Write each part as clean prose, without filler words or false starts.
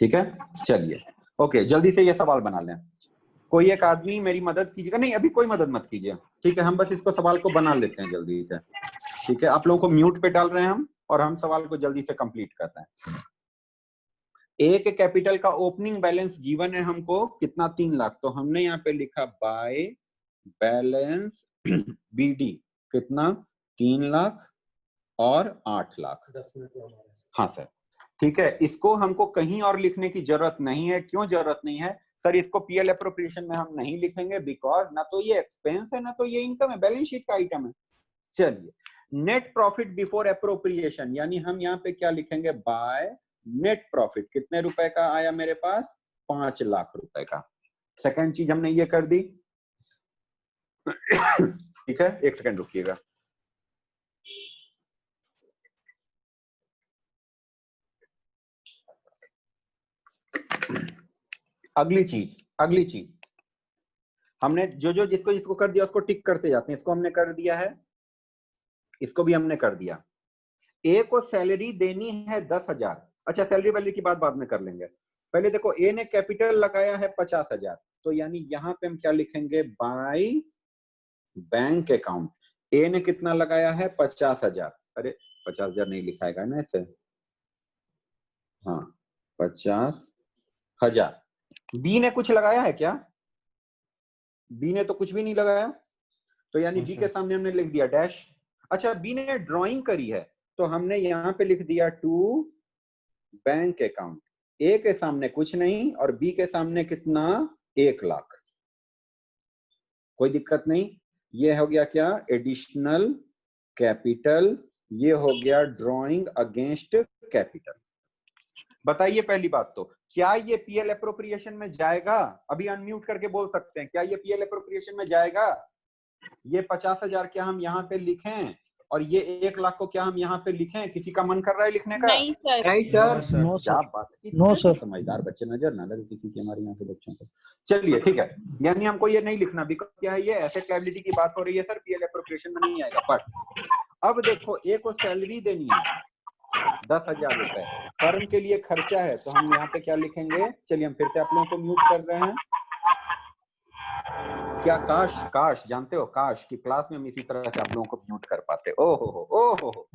ठीक है, चलिए ओके, जल्दी से ये सवाल बना लें। कोई एक आदमी मेरी मदद कीजिएगा, नहीं अभी कोई मदद मत कीजिए, ठीक है, हम बस इसको सवाल को बना लेते हैं जल्दी से। ठीक है, आप लोगों को म्यूट पे डाल रहे हैं हम, और हम सवाल को जल्दी से कंप्लीट कर रहे हैं। एक कैपिटल का ओपनिंग बैलेंस गिवन है हमको कितना, 3 लाख, तो हमने यहाँ पे लिखा बाय बैलेंस बीडी कितना, 3 लाख और 8 लाख। 10 मिनट। हाँ सर, ठीक है, इसको हमको कहीं और लिखने की जरूरत नहीं है। क्यों जरूरत नहीं है सर? इसको पीएल एप्रोप्रिएशन में हम नहीं लिखेंगे, बिकॉज ना तो ये एक्सपेंस है ना तो ये इनकम है, बैलेंस शीट का आइटम है। चलिए, नेट प्रॉफिट बिफोर एप्रोप्रिएशन, यानी हम यहाँ पे क्या लिखेंगे, बाय नेट प्रॉफिट कितने रुपए का आया मेरे पास, 5 लाख रुपए का। सेकंड चीज हमने ये कर दी। ठीक है, एक सेकंड रुकिएगा। अगली चीज हमने जो जिसको कर दिया उसको टिक करते जाते हैं। इसको हमने कर दिया है, इसको भी हमने कर दिया। ए को सैलरी देनी है 10,000। अच्छा, सैलरी वैल्यू की बात बाद में कर लेंगे। पहले देखो, ए ने कैपिटल लगाया है 50,000, तो यानी यहां पे हम क्या लिखेंगे, बाय बैंक अकाउंट। ए ने कितना लगाया है, 50,000। अरे 50,000 नहीं लिखाएगा ना ऐसे, हाँ 50,000। बी ने कुछ लगाया है क्या? बी ने तो कुछ भी नहीं लगाया, तो यानी बी के सामने हमने लिख दिया डैश। अच्छा, बी ने ड्राइंग करी है, तो हमने यहां पे लिख दिया टू बैंक अकाउंट। ए के सामने कुछ नहीं और बी के सामने कितना, 1 लाख। कोई दिक्कत नहीं, ये हो गया क्या, एडिशनल कैपिटल, ये हो गया ड्राइंग अगेंस्ट कैपिटल। बताइए पहली बात तो, क्या ये पीएल एप्रोप्रिएशन में जाएगा? अभी अनम्यूट करके बोल सकते हैं, क्या ये पीएल एप्रोप्रिएशन में जाएगा? ये 50,000 क्या हम यहाँ पे लिखें, और ये 1 लाख को क्या हम यहाँ पे लिखें? किसी का मन कर रहा है लिखने का? नहीं सर, नहीं सर, क्या बात है, इतने समझदार बच्चे नजर ना लगे किसी की हमारे यहाँ के बच्चों को। चलिए ठीक है, यानी हमको ये नहीं लिखना, बिकॉज क्या है, ये एसेट लायबिलिटी की बात हो रही है सर, पीएल एप्रोप्रिएशन में नहीं आएगा। बट अब देखो, ए को सैलरी देनी है 10,000 रुपए, फर्म के लिए खर्चा है, तो हम यहाँ पे क्या लिखेंगे? चलिए हम फिर से आप लोगों को म्यूट कर रहे हैं। क्या काश जानते हो, काश की क्लास में हम इसी तरह से आप लोगों को म्यूट कर पाते। ओहो,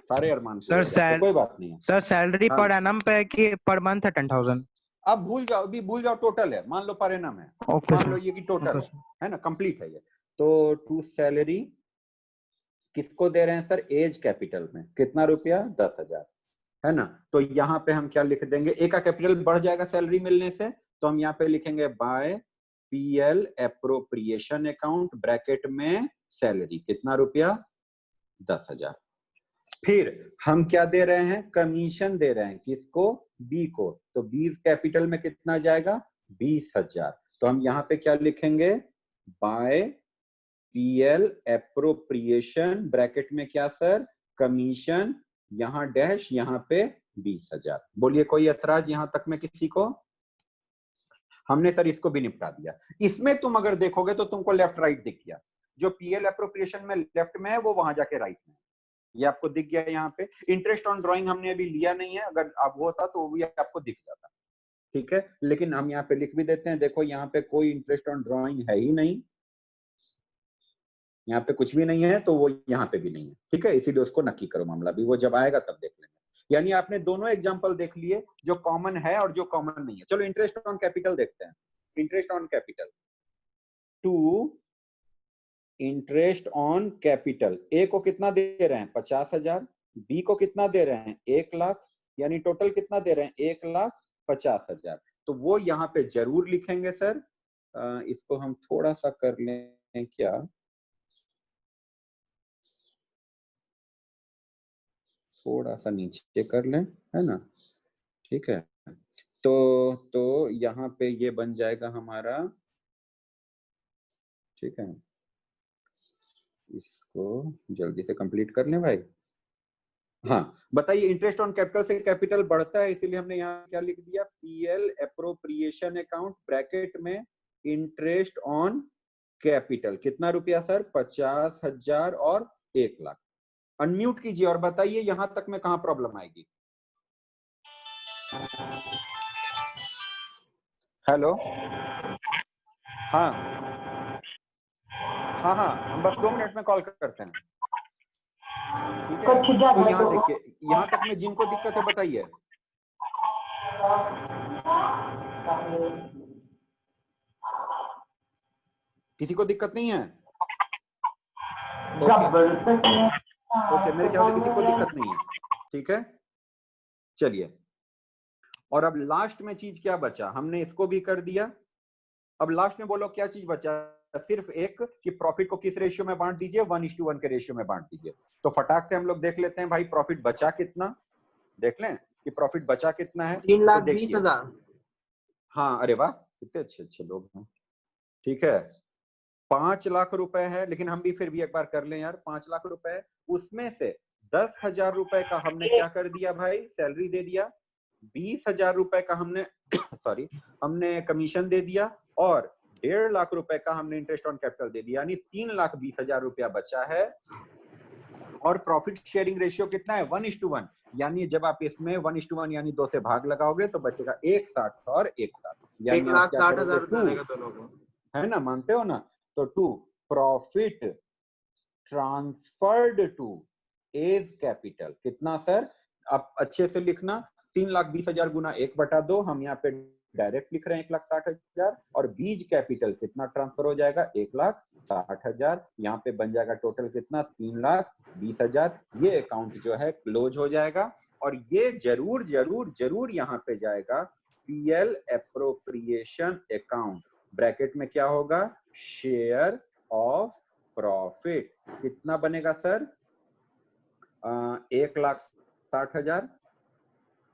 सारे अरमान सर कोई बात नहीं है सर। सैलरी पर एनम पे कि पर मंथ है 10,000? अब भूल जाओ, अभी भूल जाओ, टोटल है, मान लो पर एनम है, मान लो ये कि टोटल है ना, कंप्लीट है ये। तो टू सैलरी किसको दे रहे हैं सर, एज कैपिटल में कितना रुपया, 10,000, है ना। तो यहाँ पे हम क्या लिख देंगे, ए का कैपिटल बढ़ जाएगा सैलरी मिलने से, तो हम यहाँ पे लिखेंगे by PL appropriation account bracket में सैलरी कितना रुपया, 10,000। फिर हम क्या दे रहे हैं, कमीशन दे रहे हैं, किसको, बी को, तो 20 कैपिटल में कितना जाएगा, 20,000। तो हम यहाँ पे क्या लिखेंगे, बाय पीएल एप्रोप्रिएशन ब्रैकेट में क्या सर, कमीशन, यहां डैश, यहाँ पे 20,000। बोलिए कोई ऐतराज यहां तक में किसी को? हमने सर इसको भी निपटा दिया। इसमें तुम अगर देखोगे तो तुमको लेफ्ट राइट दिख गया, जो पीएल एप्रोप्रिएशन में लेफ्ट में है वो वहां जाके राइट में, ये आपको दिख गया। यहाँ पे इंटरेस्ट ऑन ड्राइंग हमने अभी लिया नहीं है, अगर आप होता तो वो भी आपको दिख जाता, ठीक है, लेकिन हम यहाँ पे लिख भी देते हैं। देखो यहाँ पे कोई इंटरेस्ट ऑन ड्राइंग है ही नहीं, यहाँ पे कुछ भी नहीं है, तो वो यहाँ पे भी नहीं है, ठीक है, इसीलिए उसको नक्की करो मामला, भी वो जब आएगा तब देख लेंगे। यानी आपने दोनों एग्जांपल देख लिए, जो कॉमन है और जो कॉमन नहीं है। चलो इंटरेस्ट ऑन कैपिटल देखते हैं। Interest on capital, to interest on capital, A को कितना दे रहे हैं, 50,000, बी को कितना दे रहे हैं, 1 लाख, यानी टोटल कितना दे रहे हैं, 1,50,000। तो वो यहाँ पे जरूर लिखेंगे सर। इसको हम थोड़ा सा कर लें क्या, थोड़ा सा नीचे कर लें, है ना, ठीक है। तो यहाँ पे ये बन जाएगा हमारा, ठीक है, इसको जल्दी से कंप्लीट कर लें भाई। हाँ बताइए, इंटरेस्ट ऑन कैपिटल से कैपिटल बढ़ता है, इसीलिए हमने यहाँ क्या लिख दिया, पीएल एप्रोप्रिएशन अकाउंट ब्रैकेट में इंटरेस्ट ऑन कैपिटल कितना रुपया सर, 50,000 और 1 लाख। अनम्यूट कीजिए और बताइए यहाँ तक में कहाँ प्रॉब्लम आएगी। हेलो, हाँ हाँ हाँ, हम बस 2 मिनट में कॉल करते हैं, ठीक है। तो यहाँ देखिए, यहाँ तक में जिनको दिक्कत है बताइए। किसी को दिक्कत नहीं है? ओके, मेरे ख्याल से किसी को दिक्कत नहीं है, ठीक है। चलिए, और अब लास्ट में चीज क्या बचा, हमने इसको भी कर दिया। अब लास्ट में बोलो क्या चीज बचा, सिर्फ एक कि प्रॉफिट को किस रेशियो में बांट दीजिए, 1:1 के रेशियो में बांट दीजिए। तो फटाक से हम लोग देख लेते हैं भाई, प्रॉफिट बचा कितना, देख लें कि प्रॉफिट बचा कितना है। 3,20,000। हाँ, अरे वाह, कितने अच्छे अच्छे लोग हैं, ठीक है। 5 लाख रुपए है, लेकिन हम भी फिर भी एक बार कर लें यार, 5 लाख रुपए है, उसमें से 10,000 रुपए का हमने क्या कर दिया भाई, सैलरी दे दिया। 20,000 रुपए का हमने सॉरी हमने कमीशन दे दिया, और 1.5 लाख रुपए का हमने इंटरेस्ट ऑन कैपिटल दे दिया, यानी 3,20,000 रुपया बचा है। और प्रॉफिट शेयरिंग रेशियो कितना है, 1:1, यानी जब आप इसमें 1:1 यानी 2 से भाग लगाओगे तो बचेगा 1,60 और 1,60, यानी 1,60,000 रुपए दोनों को, है ना, मानते हो ना। तो 2 profit transferred to A's capital कितना सर, आप अच्छे से लिखना, 3,20,000 गुना 1/2, हम यहाँ पे डायरेक्ट लिख रहे हैं 1,60,000, और बीज कैपिटल कितना ट्रांसफर हो जाएगा, 1,60,000, यहाँ पे बन जाएगा टोटल कितना, 3,20,000। ये अकाउंट जो है क्लोज हो जाएगा, और ये जरूर जरूर जरूर यहाँ पे जाएगा पीएल एप्रोप्रिएशन अकाउंट, ब्रैकेट में क्या होगा, शेयर ऑफ प्रॉफिट। कितना बनेगा सर, 1,60,000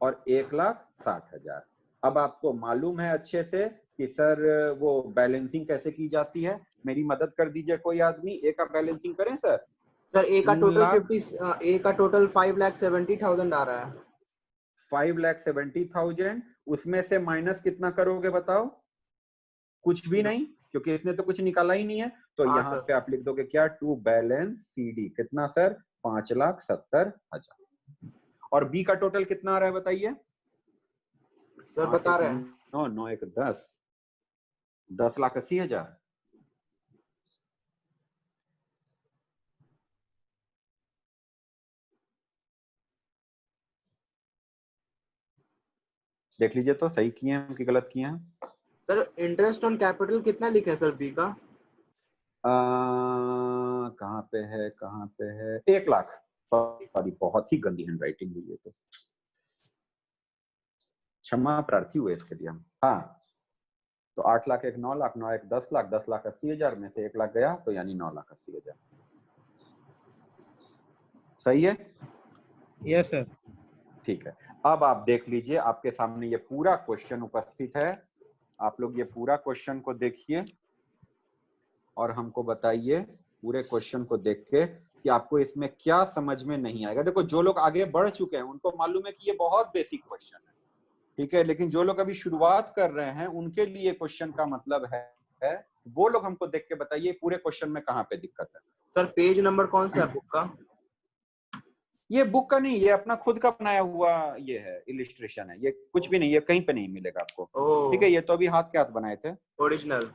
और 1,60,000। अब आपको मालूम है अच्छे से कि सर वो बैलेंसिंग कैसे की जाती है, मेरी मदद कर दीजिए कोई आदमी, ए का बैलेंसिंग करें सर। सर ए का टोटल 5,70,000 आ रहा है। 5,70,000, उसमें से माइनस कितना करोगे बताओ, कुछ भी नहीं, क्योंकि इसने तो कुछ निकाला ही नहीं है। तो यहाँ पे आप लिख दोगे क्या, टू बैलेंस सीडी कितना सर, 5,70,000। और बी का टोटल कितना आ रहा है बताइए सर, बता रहे हैं 9 9 1 10,80,000। देख लीजिए तो सही किए हैं कि गलत किए हैं। सर इंटरेस्ट ऑन कैपिटल कितना लिखा है सर बी का, कहाँ पे है 1 लाख, सॉरी बहुत ही गंदी हैंड राइटिंग हुई है, तो क्षमा प्रार्थी हुए इसके लिए हम। हाँ, तो 8 लाख 1 9 लाख, 9 1 10 लाख, 10,80,000 में से 1 लाख गया, तो यानी 9,80,000। सही है? Yes sir. ठीक है, अब आप देख लीजिए, आपके सामने ये पूरा क्वेश्चन उपस्थित है, आप लोग ये पूरा क्वेश्चन को देखिए और हमको बताइए पूरे क्वेश्चन को देख के कि आपको इसमें क्या समझ में नहीं आएगा। देखो, जो लोग आगे बढ़ चुके हैं उनको मालूम है कि ये बहुत बेसिक क्वेश्चन है, ठीक है, लेकिन जो लोग अभी शुरुआत कर रहे हैं उनके लिए क्वेश्चन का मतलब है, वो लोग हमको देख के बताइए पूरे क्वेश्चन में कहाँ पे दिक्कत है। सर पेज नंबर कौन सा है बुक का, ये बुक का नहीं, ये अपना खुद का बनाया हुआ ये है, इलिस्ट्रेशन है, ये कुछ भी नहीं, ये कहीं पे नहीं मिलेगा आपको, ठीक है। ये तो अभी हाथ के हाथ बनाए थे, ओरिजिनल।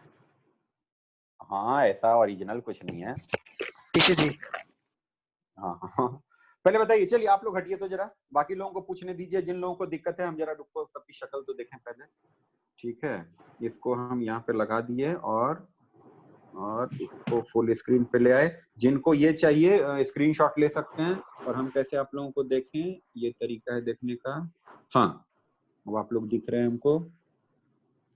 हाँ, ऐसा ओरिजिनल कुछ नहीं है जी। हाँ हाँ, पहले बताइए, चलिए आप लोग हटिए तो जरा, बाकी लोगों को पूछने दीजिए, जिन लोगों को दिक्कत है। हम जरा रुको, सबकी शक्ल तो देखें पहले, ठीक है। इसको हम यहाँ पे लगा दिए और इसको फुल स्क्रीन पे ले आए। जिनको ये चाहिए स्क्रीनशॉट ले सकते हैं, और हम कैसे आप लोगों को देखें, ये तरीका है देखने का। हाँ, अब आप लोग दिख रहे हैं हमको,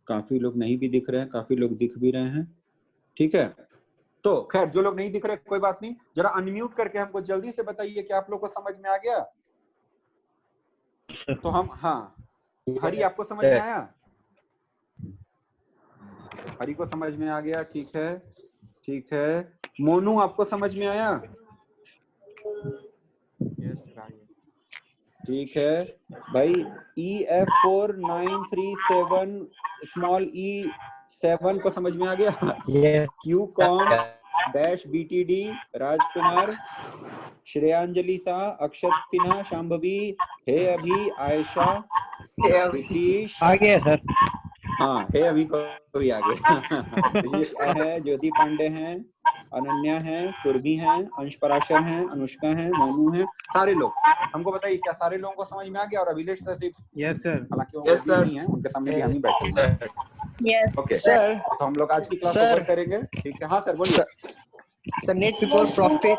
काफी लोग नहीं भी दिख रहे हैं, काफी लोग दिख भी रहे हैं, ठीक है। तो खैर, जो लोग नहीं दिख रहे कोई बात नहीं, जरा अनम्यूट करके हमको जल्दी से बताइए कि आप लोग को समझ में आ गया। तो हम, हाँ, हरी आपको समझ में आया, हरी को समझ में आ गया, ठीक है ठीक है। मोनू आपको समझ में आया, ठीक है भाई। EF4937 स्मॉल E7 को समझ में आ गया। QCOM डैश BTD राजकुमार, श्रेयांजलि शाह, अक्षत सिन्हा, शांभवी, हे अभी, आयशा, नीतीश आ गया सर। हाँ है, अभी को भी आ गया। है, ज्योति पांडे हैं, अनन्या है, सुरभि है, अंश पराशर है, अनुष्का है, मोनू है, सारे लोग। हमको बताइए क्या सारे लोगों को समझ में आ गया? और अभिलेष सर, यस सर। हालांकि वो भी नहीं है, उनके सामने भी हम ही बैठे हुए हैं। Yes okay sir. तो हम लोग आज की क्लास सर ओवर करेंगे, ठीक है? हाँ सर बोलिए। सर नेट बिफोर प्रॉफिट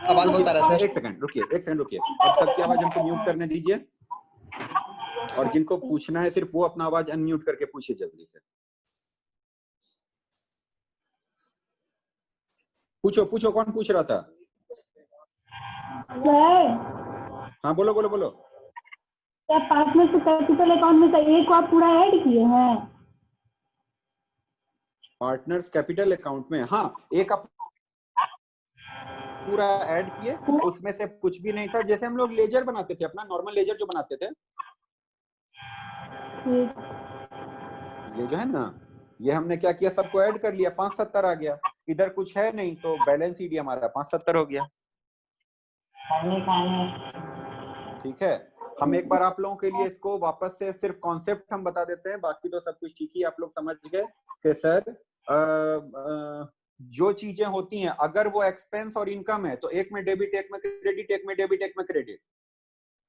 आवाज बहुत आ रहा है सर। एक सेकंड रुकिए, एक सेकंड रुकिए। अब सबकी आवाज हमको म्यूट करने दीजिए, और जिनको पूछना है सिर्फ वो अपना आवाज अनम्यूट करके पूछिए जल्दी से। पूछो पूछो, कौन पूछ रहा था? हाँ बोलो बोलो बोलो। क्या पार्टनर कैपिटल अकाउंट में से एक को आप पूरा ऐड किए हैं? पार्टनर्स कैपिटल अकाउंट में हाँ एक आप पूरा ऐड किए, उसमें से कुछ भी नहीं था। जैसे हम लोग लेजर बनाते थे, अपना नॉर्मल लेजर जो बनाते थे, ये जो है ना, ये हमने क्या किया, सबको ऐड कर लिया, 570 आ गया। इधर कुछ है नहीं तो बैलेंस शीट हमारा 570 हो गया। ठीक है, हम एक बार आप लोगों के लिए इसको वापस से सिर्फ कॉन्सेप्ट हम बता देते हैं, बाकी तो सब कुछ ठीक ही आप लोग समझ गए कि सर जो चीजें होती हैं अगर वो एक्सपेंस और इनकम है तो एक में डेबिट, एक में क्रेडिट, एक में डेबिट, एक में क्रेडिट।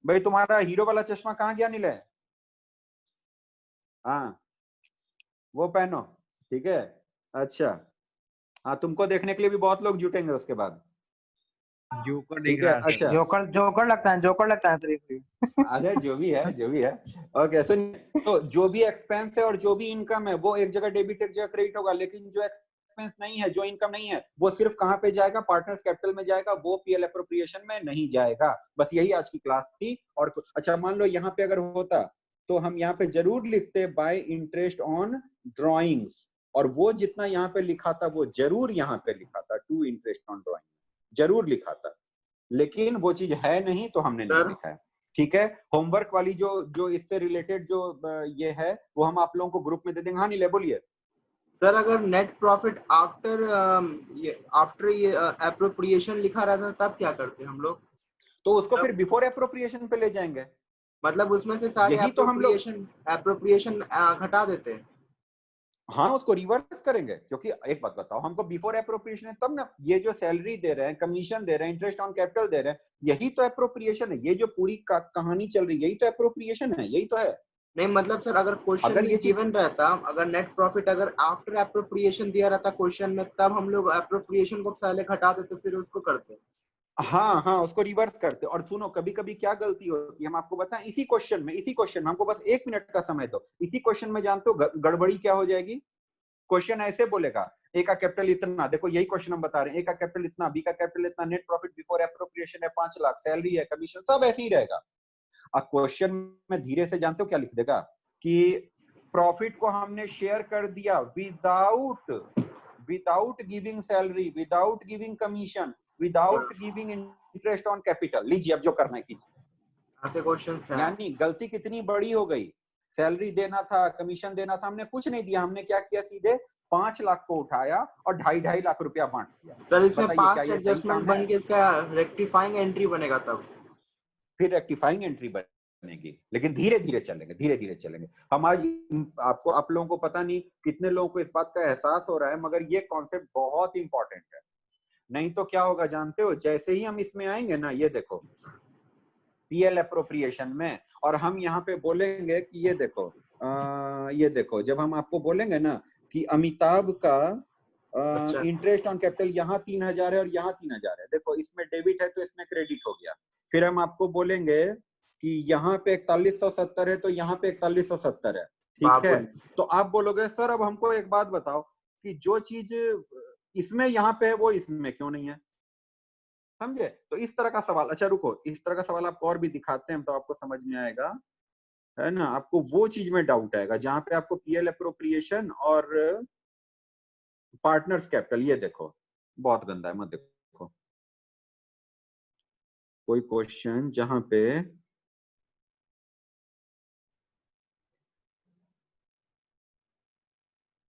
भाई तुम्हारा हीरो वाला चश्मा कहाँ गया नीले? हाँ वो पहनो, ठीक है? अच्छा हाँ, तुमको देखने के लिए भी बहुत लोग जुटेंगे उसके बाद। जोकर दिख ठीक है रहा है। अच्छा, जोकर जोकर लगता है, जोकर लगता है सर। अरे जो भी है जो भी है। ओके सुनिए, तो जो भी एक्सपेंस है और जो भी इनकम है वो एक जगह डेबिट एक जगह क्रेडिट होगा, लेकिन जो एक्सपेंस नहीं है, जो इनकम नहीं है, वो सिर्फ कहाँ पे जाएगा? पार्टनर्स कैपिटल में जाएगा, वो पीएल एप्रोप्रिएशन में नहीं जाएगा। बस यही आज की क्लास थी। और अच्छा मान लो यहाँ पे अगर होता तो हम यहाँ पे जरूर लिखते बाय इंटरेस्ट ऑन ड्रॉइंग्स, और वो जितना यहाँ पे लिखा था वो जरूर यहाँ पे लिखा था, टू इंटरेस्ट ऑन ड्रॉइंग जरूर लिखा था, लेकिन वो चीज है नहीं तो हमने नहीं लिखा है। ठीक है, होमवर्क वाली जो इससे रिलेटेड जो ये है वो हम आप लोगों को ग्रुप में दे देंगे। हाँ नीले बोलिए। सर अगर नेट प्रॉफिट आफ्टर ये एप्रोप्रिएशन लिखा रहता तब क्या करते हम लोग? तो उसको फिर बिफोर एप्रोप्रिएशन पे ले जाएंगे, मतलब उसमें से सारे यही तो हम लोग एप्रोप्रिएशन घटा देते हैं। हाँ उसको रिवर्स करेंगे, क्योंकि एक बात बताओ, हमको बिफोर एप्रोप्रिएशन है तब ना, ये जो सैलरी दे रहे हैं, कमीशन दे रहे हैं, इंटरेस्ट ऑन कैपिटल दे रहे हैं, यही तो एप्रोप्रिएशन है। ये जो पूरी कहानी चल रही है यही तो एप्रोप्रिएशन है, यही तो है। नहीं मतलब सर अगर क्वेश्चन अगर में ये गिवन रहता, अगर नेट प्रॉफिट अगर आफ्टर एप्रोप्रिएशन दिया रहता क्वेश्चन में, तब हम लोग एप्रोप्रिएशन को पहले घटा देते फिर उसको करते। हाँ हाँ उसको रिवर्स करते। और सुनो कभी कभी क्या गलती होती है, हम आपको बताएं, इसी क्वेश्चन में हमको बस 1 मिनट का समय दो, इसी क्वेश्चन में जानते हो गड़बड़ी क्या हो जाएगी? क्वेश्चन ऐसे बोलेगा ए का कैपिटल इतना, देखो यही क्वेश्चन हम बता रहे हैं, ए का कैपिटल इतना, बी का कैपिटल इतना, नेट प्रॉफिट बिफोर एप्रोप्रिएशन है 5 लाख, सैलरी है, कमीशन, सब ऐसे ही रहेगा। अब क्वेश्चन में धीरे से जानते हो क्या लिख देगा कि प्रॉफिट को हमने शेयर कर दिया without giving salary, without giving commission, without giving interest on capital. लीजिए अब जो करना है कीजिए। ऐसे क्वेश्चंस हैं। यानी गलती कितनी बड़ी हो गई, सैलरी देना था, कमीशन देना था, हमने कुछ नहीं दिया, हमने क्या किया, सीधे 5 लाख को उठाया और 2.5 लाख रुपया बांट दिया। सर इसमें बताइए पास्ट क्या ये सही एडजस्टमेंट काम बन है? के इसका रेक्टिफाइंग एंट्री बनेगा तब फिर रेक्टिफाइंग एंट्री बनेगी, लेकिन धीरे धीरे चलेंगे, धीरे धीरे चलेंगे हम। आज आपको, आप लोगों को पता नहीं कितने लोगों को इस बात का एहसास हो रहा है, मगर ये कॉन्सेप्ट बहुत इंपॉर्टेंट है। नहीं तो क्या होगा जानते हो, जैसे ही हम इसमें आएंगे ना, ये देखो पीएल एप्रोप्रिएशन में, और हम यहाँ पे बोलेंगे कि ये देखो जब हम आपको बोलेंगे ना कि अमिताभ का इंटरेस्ट ऑन कैपिटल यहाँ 3,000 है और यहाँ 3,000 है, देखो इसमें डेबिट है तो इसमें क्रेडिट हो गया। फिर हम आपको बोलेंगे कि यहाँ पे 4170 है तो यहाँ पे 4170 है, ठीक है? तो आप बोलोगे सर अब हमको एक बात बताओ कि जो चीज इसमें यहाँ पे है वो इसमें क्यों नहीं है, समझे? तो इस तरह का सवाल, अच्छा रुको, इस तरह का सवाल आपको और भी दिखाते हैं तो आपको समझ में आएगा, है ना? आपको वो चीज में डाउट आएगा जहां पे आपको पीएल एप्रोप्रिएशन और पार्टनर्स कैपिटल, ये देखो बहुत गंदा है, मत देखो कोई क्वेश्चन जहां पे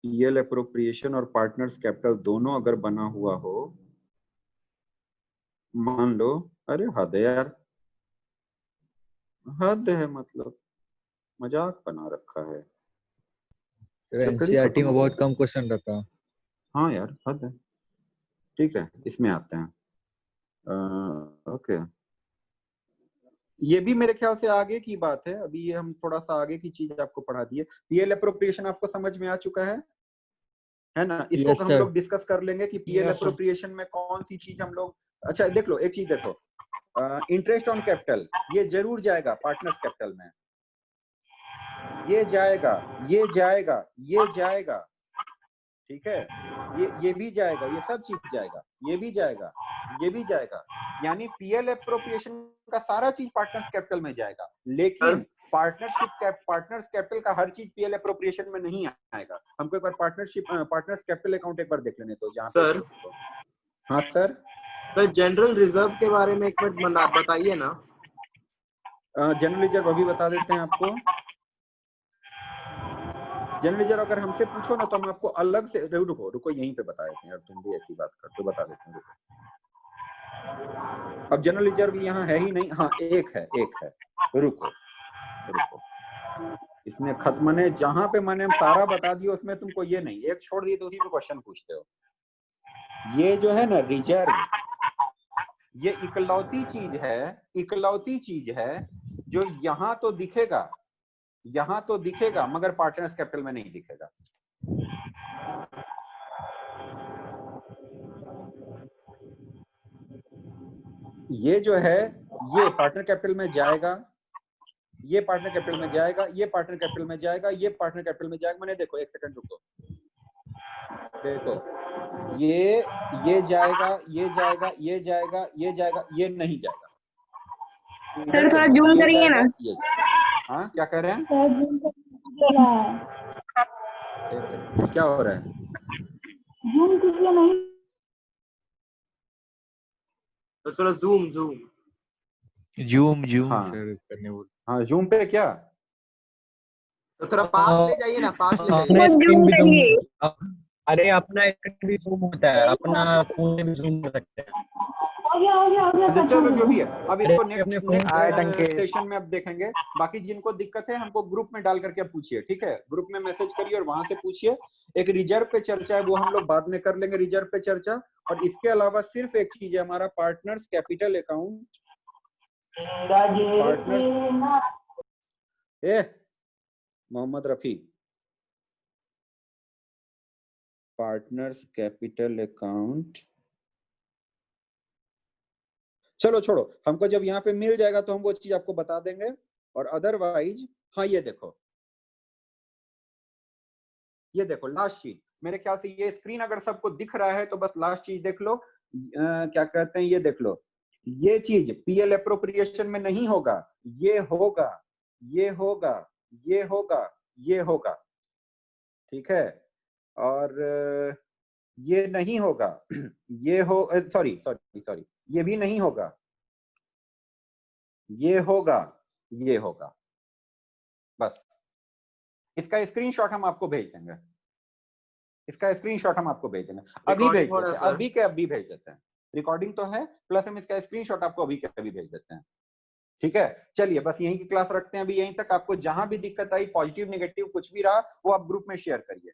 पीएल एप्रोप्रिएशन और पार्टनर्स कैपिटल दोनों अगर बना हुआ हो, मान लो, अरे हद है यार, हद है, मतलब मजाक बना रखा है। एनसीईआरटी में बहुत कम क्वेश्चन रहता है। हाँ यार, हद है। ठीक है, इसमें आते हैं। ओके, ये भी मेरे ख्याल से आगे की बात है। अभी ये हम थोड़ा सा आगे की चीज आपको पढ़ा दिए। पीएल अप्रोप्रिएशन आपको समझ में आ चुका है ना? इसको Yes, हम sir. लोग डिस्कस कर लेंगे कि पीएल Yes, sir. अप्रोप्रिएशन में कौन सी चीज हम लोग। अच्छा देख लो, एक चीज देखो, इंटरेस्ट ऑन कैपिटल ये जरूर जाएगा पार्टनर्स कैपिटल में, ये जाएगा, ये जाएगा, ये जाएगा, ठीक है, ये भी जाएगा, ये सब चीज जाएगा, ये भी जाएगा, ये भी जाएगा। यानी पीएल अप्रोप्रिएशन का सारा चीज पार्टनर्स कैपिटल में जाएगा, लेकिन पार्टनर्स कैपिटल का हर चीज पीएल अप्रोप्रिएशन में नहीं आएगा। हमको एक बार पार्टनर्स कैपिटल अकाउंट एक बार देख लेने तो, जहां सर। हाँ सर। तो जनरल रिजर्व के बारे में एक मिनट बताइए ना। जनरल रिजर्व अभी बता देते हैं आपको। जनरल रिजर्व अगर हमसे पूछो ना तो हम आपको अलग से, रुको यहीं पे बता देते हैं यार, तुम भी ऐसी बात करते हो, बता देते हैं, रुको। अब जनरल रिजर्व यहाँ है ही नहीं, हाँ एक है, रुको इसमें खत्म ने जहां पे मैंने हम सारा बता दिया, उसमें तुमको ये नहीं, एक छोड़ दिए तो उसी पे क्वेश्चन पूछते हो। ये जो है ना रिजर्व, ये इकलौती चीज है जो यहाँ तो दिखेगा मगर पार्टनर्स कैपिटल में नहीं दिखेगा। ये जो है ये पार्टनर कैपिटल में जाएगा, ये पार्टनर कैपिटल में जाएगा, ये पार्टनर कैपिटल में जाएगा, ये पार्टनर कैपिटल में जाएगा। मैंने देखो, एक सेकंड रुको, देखो ये जाएगा, ये जाएगा, ये जाएगा, ये जाएगा, ये नहीं जाएगा। सर थोड़ा जूम करिए ना। हाँ क्या कह रहे हैं? सर जूम करिए। एक सेकंड, क्या हो रहा है? जूम कीजिए नहीं। तो थोड़ा जूम हाँ। सर करने बोल। हाँ जूम पे क्या? तो थोड़ा पास ले जाइए ना, पास ले जाइए। अरे अपना स्क्रीन भी जूम होता है, अपना फोन में भी जूम कर सकते हैं। हो गया अच्छा चलो जो भी है, अब इसको अपने नेक्स्ट phone सेशन में अब देखेंगे। बाकी जिनको दिक्कत है हमको ग्रुप में डाल करके पूछिए, ठीक है? ग्रुप में मैसेज करिए और वहां से पूछिए। एक रिजर्व पे चर्चा है, वो हम लोग बाद में कर लेंगे, रिजर्व पे चर्चा। और इसके अलावा सिर्फ एक चीज है, हमारा partners capital account. Mohammed Rafi, partners capital account. चलो छोड़ो, हमको जब यहाँ पे मिल जाएगा तो हम वो चीज आपको बता देंगे। और अदरवाइज हाँ ये देखो लास्ट चीज, मेरे ख्याल से ये स्क्रीन अगर सबको दिख रहा है तो बस लास्ट चीज देख लो। क्या कहते हैं, ये देख लो, ये चीज पीएल अप्रोप्रिएशन में नहीं होगा, ये होगा, ये होगा, ये होगा, ये होगा, ठीक है? और ये नहीं होगा, ये हो, सॉरी, ये भी नहीं होगा, ये होगा, ये होगा। बस इसका स्क्रीनशॉट हम आपको भेज देंगे, अभी भेज देते हैं, अभी भेज देते हैं। रिकॉर्डिंग तो है, प्लस हम इसका स्क्रीनशॉट आपको अभी के अभी भेज देते हैं, ठीक है? चलिए बस यहीं की क्लास रखते हैं अभी यहीं तक। आपको जहां भी दिक्कत आई, पॉजिटिव नेगेटिव कुछ भी रहा, वो आप ग्रुप में शेयर करिए।